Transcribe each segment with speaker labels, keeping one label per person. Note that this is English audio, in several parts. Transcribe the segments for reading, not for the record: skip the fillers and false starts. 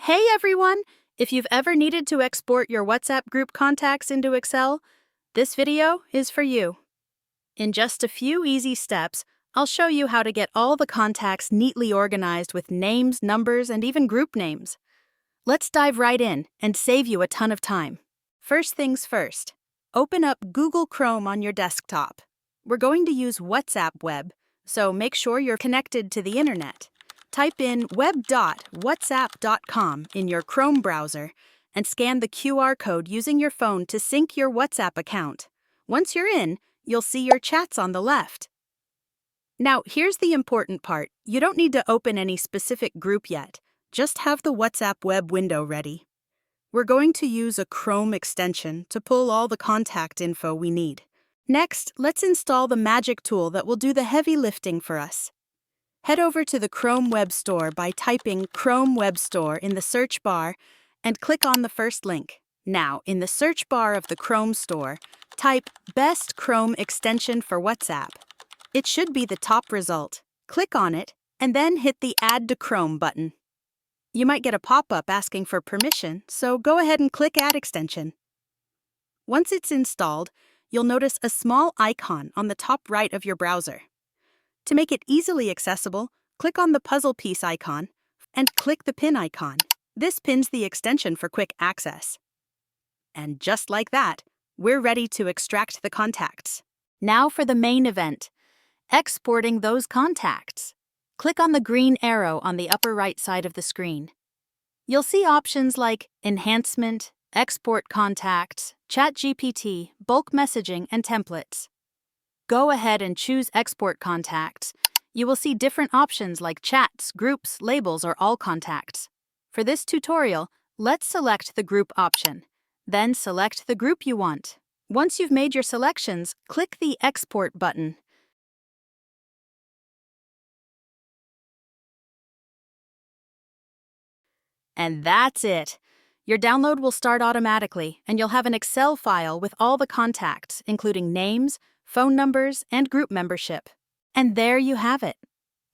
Speaker 1: Hey everyone! If you've ever needed to export your WhatsApp group contacts into Excel, this video is for you. In just a few easy steps, I'll show you how to get all the contacts neatly organized with names, numbers, and even group names. Let's dive right in and save you a ton of time. First things first, open up Google Chrome on your desktop. We're going to use WhatsApp Web, so make sure you're connected to the internet. Type in web.whatsapp.com in your Chrome browser and scan the QR code using your phone to sync your WhatsApp account. Once you're in, you'll see your chats on the left. Now, here's the important part. You don't need to open any specific group yet. Just have the WhatsApp web window ready. We're going to use a Chrome extension to pull all the contact info we need. Next, let's install the magic tool that will do the heavy lifting for us. Head over to the Chrome Web Store by typing Chrome Web Store in the search bar and click on the first link. Now, in the search bar of the Chrome Store, type Best Chrome Extension for WhatsApp. It should be the top result. Click on it and then hit the Add to Chrome button. You might get a pop-up asking for permission, so go ahead and click Add Extension. Once it's installed, you'll notice a small icon on the top right of your browser. To make it easily accessible, click on the puzzle piece icon and click the pin icon. This pins the extension for quick access. And just like that, we're ready to extract the contacts. Now for the main event, exporting those contacts. Click on the green arrow on the upper right side of the screen. You'll see options like Enhancement, Export Contacts, ChatGPT, Bulk Messaging, and Templates. Go ahead and choose Export Contacts. You will see different options like chats, groups, labels, or all contacts. For this tutorial, let's select the group option. Then select the group you want. Once you've made your selections, click the Export button. And that's it. Your download will start automatically, and you'll have an Excel file with all the contacts, including names, phone numbers, and group membership. And there you have it.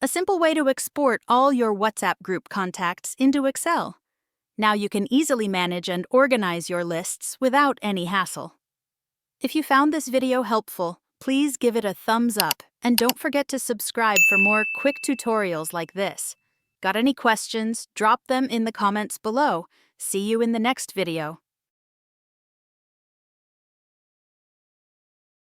Speaker 1: A simple way to export all your WhatsApp group contacts into Excel. Now you can easily manage and organize your lists without any hassle. If you found this video helpful, please give it a thumbs up, and don't forget to subscribe for more quick tutorials like this. Got any questions? Drop them in the comments below. See you in the next video.